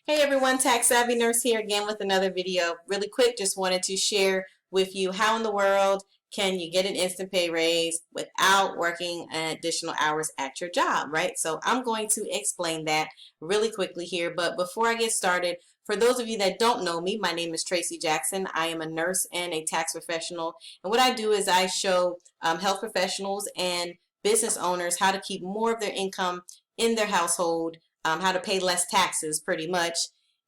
Hey everyone, Tax Savvy Nurse here again with another video. Really quick, just wanted to share with you how in the world can you get an instant pay raise without working additional hours at your job, right? So I'm going to explain that really quickly here. But before I get started, for those of you that don't know me, my name is Tracy Jackson. I am a nurse and a tax professional. And what I do is I show health professionals and business owners how to keep more of their income in their household, how to pay less taxes pretty much,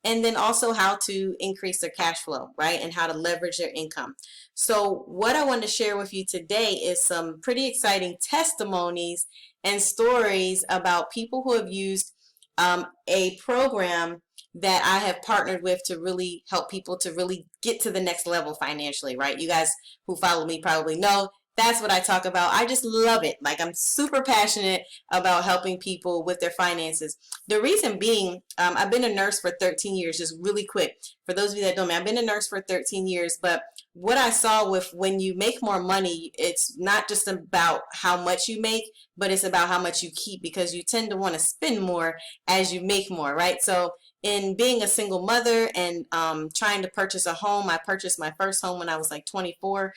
and then also how to increase their cash flow, right? And how to leverage their income. So what I want to share with you today is some pretty exciting testimonies and stories about people who have used a program that I have partnered with to really help people to really get to the next level financially, right? You guys who follow me probably know that's what I talk about. I just love it. Like, I'm super passionate about helping people with their finances. The reason being, I've been a nurse for 13 years, just really quick. For those of you that don't know me, I've been a nurse for 13 years, but what I saw with when you make more money, it's not just about how much you make, but it's about how much you keep, because you tend to want to spend more as you make more, right? So in being a single mother and trying to purchase a home, I purchased my first home when I was like 24,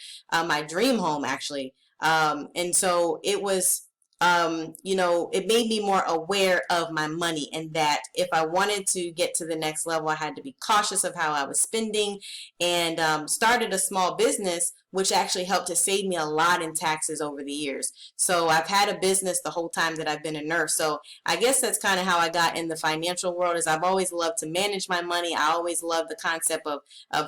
my dream home actually. And so it was, it made me more aware of my money, and that if I wanted to get to the next level, I had to be cautious of how I was spending, and started a small business, which actually helped to save me a lot in taxes over the years. So I've had a business the whole time that I've been a nurse. So I guess that's kind of how I got in the financial world, is I've always loved to manage my money. I always loved the concept of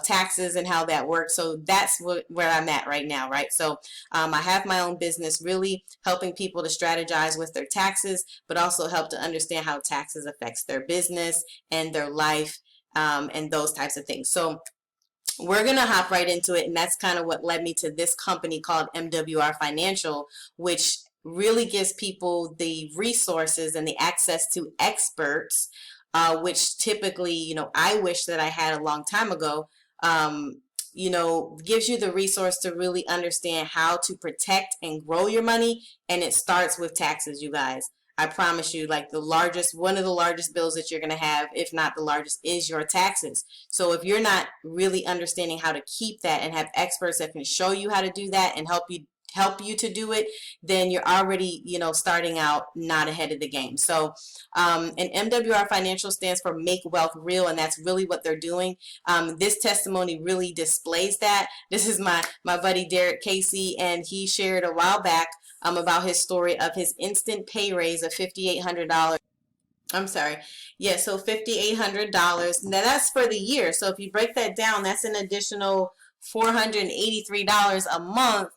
taxes and how that works. So that's where I'm at right now, right? So I have my own business, really helping people to strategize with their taxes, but also help to understand how taxes affects their business and their life, and those types of things. So we're going to hop right into it, and that's kind of what led me to this company called MWR Financial, which really gives people the resources and the access to experts, which typically, I wish that I had a long time ago. Gives you the resource to really understand how to protect and grow your money, and it starts with taxes, you guys. I promise you, like, one of the largest bills that you're going to have, if not the largest, is your taxes. So if you're not really understanding how to keep that and have experts that can show you how to do that and help you to do it, then you're already, starting out not ahead of the game. So and MWR Financial stands for Make Wealth Real, and that's really what they're doing. This testimony really displays that. This is my buddy Derek Casey, and he shared a while back about his story of his instant pay raise of $5,800. I'm sorry. Yeah, so $5,800. Now that's for the year. So if you break that down, that's an additional $483 a month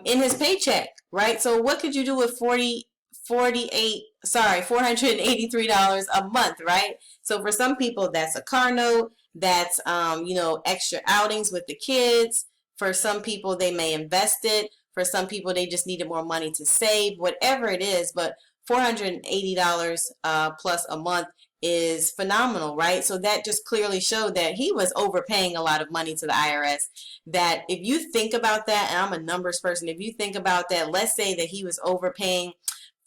in his paycheck, right? So what could you do with $483 a month, right? So for some people, that's a car note, that's extra outings with the kids. For some people, they may invest it. For some people, they just needed more money to save, whatever it is. But $480 plus a month is phenomenal, right? So that just clearly showed that he was overpaying a lot of money to the IRS. That if you think about that, and I'm a numbers person, if you think about that, let's say that he was overpaying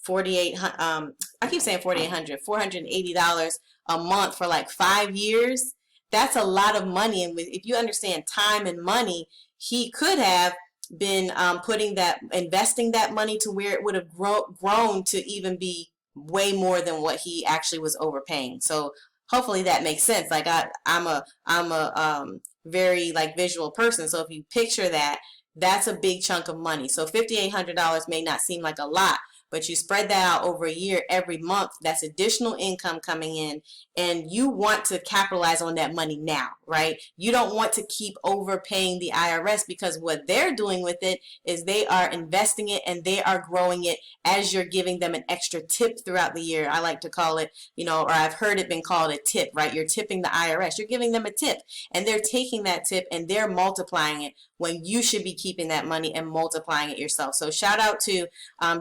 $480 a month for like 5 years. That's a lot of money, and if you understand time and money, he could have been investing that money to where it would have grown to even be way more than what he actually was overpaying. So hopefully that makes sense. Like, I'm a very like visual person, so if you picture that, that's a big chunk of money. So $5,800 may not seem like a lot, but you spread that out over a year, every month, that's additional income coming in, and you want to capitalize on that money now, right? You don't want to keep overpaying the IRS, because what they're doing with it is they are investing it and they are growing it as you're giving them an extra tip throughout the year. I like to call it, or I've heard it been called a tip, right? You're tipping the IRS. You're giving them a tip, and they're taking that tip and they're multiplying it, when you should be keeping that money and multiplying it yourself. So shout out to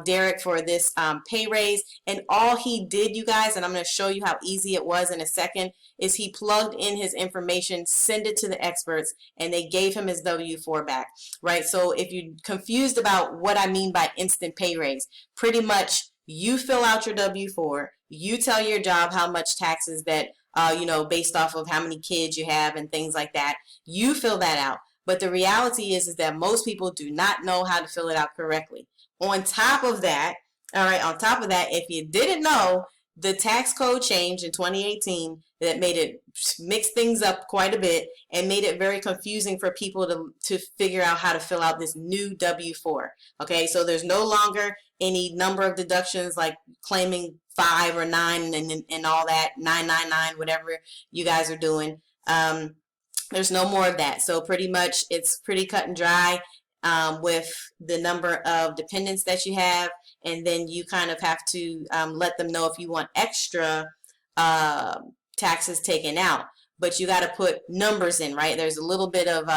Derek for this pay raise. And all he did, you guys, and I'm going to show you how easy it was in a second, is he plugged in his information, send it to the experts, and they gave him his W-4 back, right? So if you're confused about what I mean by instant pay raise, pretty much you fill out your W-4, you tell your job how much taxes that you know, based off of how many kids you have and things like that. You fill that out. But the reality is that most people do not know how to fill it out correctly. On top of that, all right, on top of that, if you didn't know, the tax code changed in 2018 that made it mix things up quite a bit and made it very confusing for people to figure out how to fill out this new W-4. Okay, so there's no longer any number of deductions like claiming 5 or 9 and all that, 999, whatever you guys are doing. There's no more of that. So pretty much it's pretty cut and dry with the number of dependents that you have. And then you kind of have to let them know if you want extra taxes taken out. But you got to put numbers in, right? There's a little bit of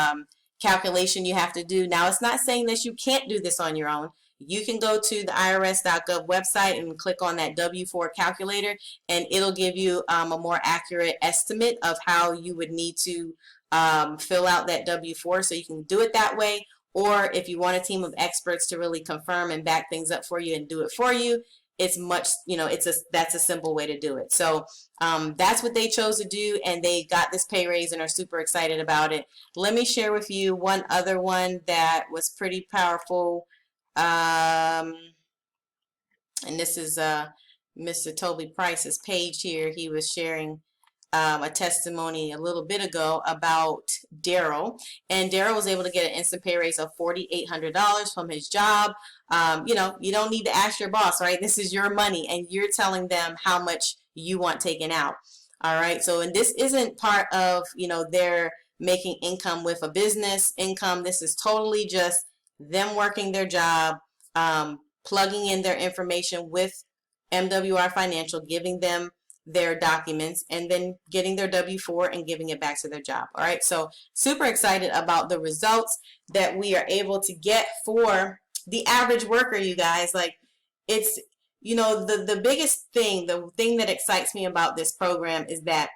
calculation you have to do. Now, it's not saying that you can't do this on your own. You can go to the irs.gov website and click on that W-4 calculator, and it'll give you a more accurate estimate of how you would need to fill out that W-4, so you can do it that way. Or if you want a team of experts to really confirm and back things up for you and do it for you, it's much, you know, that's a simple way to do it. So that's what they chose to do, and they got this pay raise and are super excited about it. Let me share with you one other one that was pretty powerful. And this is Mr. Toby Price's page here. He was sharing a testimony a little bit ago about Daryl, and Daryl was able to get an instant pay raise of $4,800 from his job. You know, you don't need to ask your boss, right? This is your money, and you're telling them how much you want taken out. All right, so and this isn't part of, you know, their making income with a business income. This is totally just them working their job, plugging in their information with MWR Financial, giving them their documents, and then getting their W-4 and giving it back to their job. All right, so super excited about the results that we are able to get for the average worker, you guys. Like, it's, you know, the biggest thing, the thing that excites me about this program is that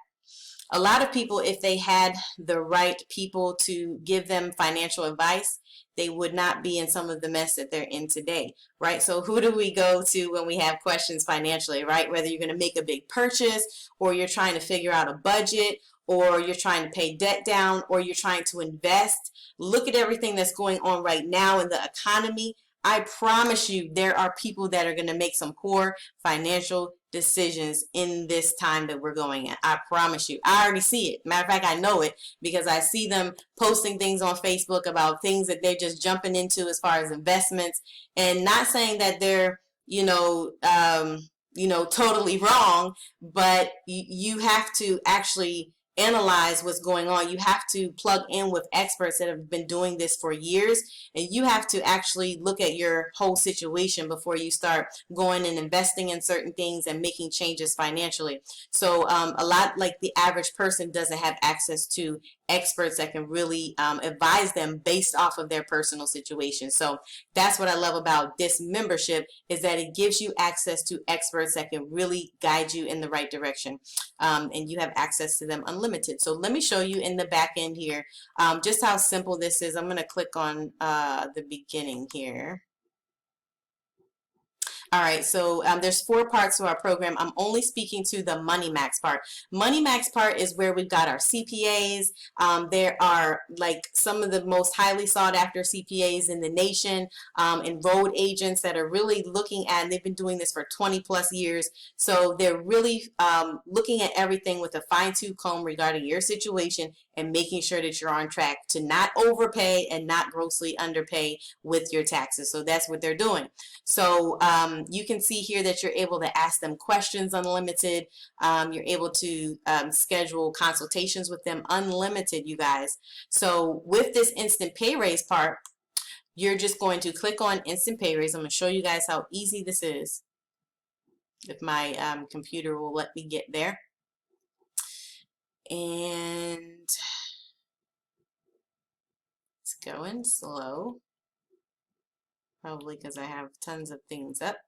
a lot of people, if they had the right people to give them financial advice, they would not be in some of the mess that they're in today, right? So who do we go to when we have questions financially, right? Whether you're going to make a big purchase, or you're trying to figure out a budget, or you're trying to pay debt down, or you're trying to invest. Look at everything that's going on right now in the economy. I promise you there are people that are going to make some poor financial decisions in this time that we're going at. I promise you. I already see it. Matter of fact, I know it because I see them posting things on Facebook about things that they're just jumping into as far as investments, and not saying that they're, totally wrong, but you have to actually analyze what's going on. You have to plug in with experts that have been doing this for years, and you have to actually look at your whole situation before you start going and investing in certain things and making changes financially. So a lot, like, the average person doesn't have access to experts that can really advise them based off of their personal situation. So that's what I love about this membership, is that it gives you access to experts that can really guide you in the right direction, and you have access to them unlimited. So let me show you in the back end here just how simple this is. I'm going to click on the beginning here. All right, so there's 4 parts to our program. I'm only speaking to the MoneyMax part. MoneyMax part is where we've got our CPAs. There are, like, some of the most highly sought after CPAs in the nation, enrolled agents that are really looking at, and they've been doing this for 20 plus years. So they're really looking at everything with a fine-tooth comb regarding your situation and making sure that you're on track to not overpay and not grossly underpay with your taxes. So that's what they're doing. So you can see here that you're able to ask them questions unlimited. You're able to schedule consultations with them unlimited, you guys. So with this instant pay raise part, you're just going to click on instant pay raise. I'm going to show you guys how easy this is, if my computer will let me get there. And it's going slow, probably because I have tons of things up.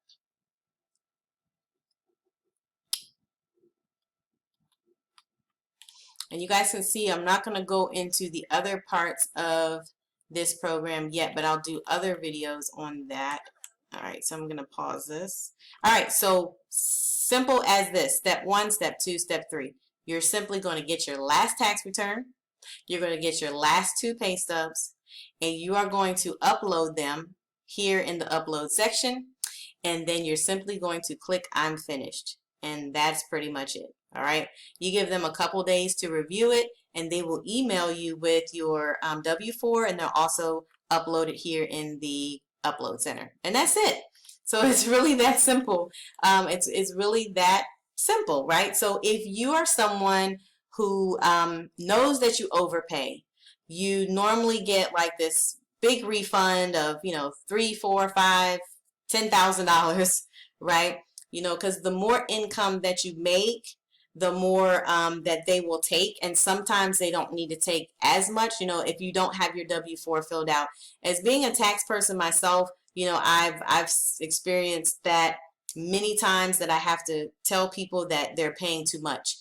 And you guys can see I'm not going to go into the other parts of this program yet, but I'll do other videos on that. All right, so I'm going to pause this. All right, so simple as this: step 1, step 2, step 3. you're simply going to get your last tax return, you're going to get your last 2 pay stubs, and you are going to upload them here in the upload section, and then you're simply going to click I'm finished, and that's pretty much it. All right, you give them a couple days to review it, and they will email you with your W-4, and they'll also upload it here in the upload center, and that's it. So it's really that simple. It's really that simple, right? So if you are someone who knows that you overpay, you normally get like this big refund of, you know, $3, $4, $5, $10,000, right? You know, because the more income that you make, the more that they will take, and sometimes they don't need to take as much. You know, if you don't have your W-4 filled out. As being a tax person myself, you know, I've experienced that many times, that I have to tell people that they're paying too much.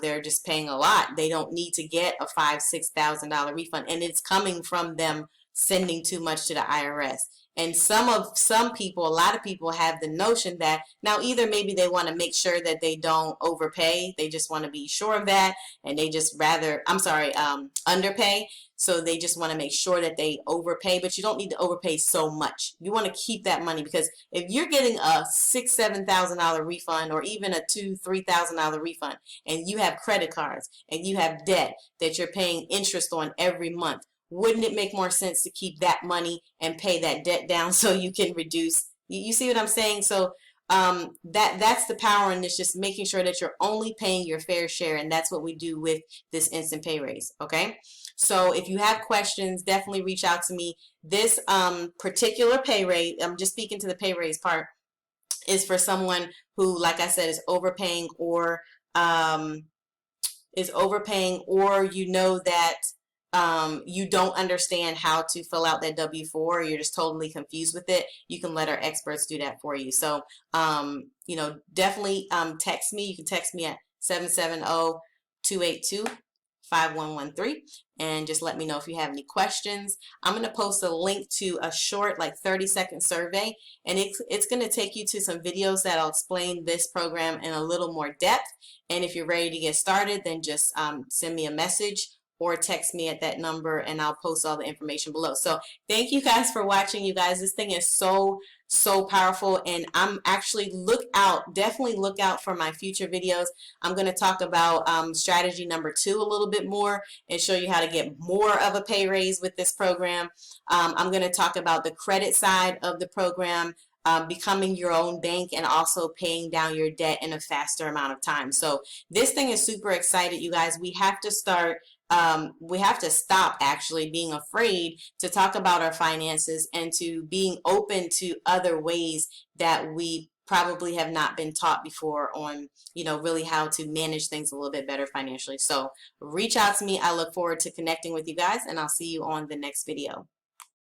They're just paying a lot. They don't need to get a $5,000, $6,000 refund, and it's coming from them sending too much to the IRS. And some people, a lot of people have the notion that now either maybe they want to make sure that they don't overpay, they just want to be sure of that, and they just rather, underpay. So they just want to make sure that they overpay, but you don't need to overpay so much. You want to keep that money, because if you're getting a $6,000, $7,000 refund, or even a $2,000, $3,000 refund, and you have credit cards and you have debt that you're paying interest on every month, wouldn't it make more sense to keep that money and pay that debt down so you can reduce? You see what I'm saying? So that's the power in this, just making sure that you're only paying your fair share, and that's what we do with this instant pay raise. Okay, so if you have questions, definitely reach out to me. This particular pay raise, I'm just speaking to the pay raise part, is for someone who, like I said, is overpaying, or you know that you don't understand how to fill out that W-4, or you're just totally confused with it. You can let our experts do that for you. So, you know, definitely text me. You can text me at 770-282-5113, and just let me know if you have any questions. I'm going to post a link to a short, like 30-second survey, and it's going to take you to some videos that'll explain this program in a little more depth. And if you're ready to get started, then just send me a message or text me at that number, and I'll post all the information below. So thank you guys for watching. You guys, this thing is so powerful, and I'm actually definitely look out for my future videos. I'm going to talk about strategy number 2 a little bit more, and show you how to get more of a pay raise with this program. I'm going to talk about the credit side of the program, becoming your own bank, and also paying down your debt in a faster amount of time. So this thing is super excited, you guys. We have to start we have to stop actually being afraid to talk about our finances, and to being open to other ways that we probably have not been taught before on, you know, really how to manage things a little bit better financially. So reach out to me. I look forward to connecting with you guys, and I'll see you on the next video.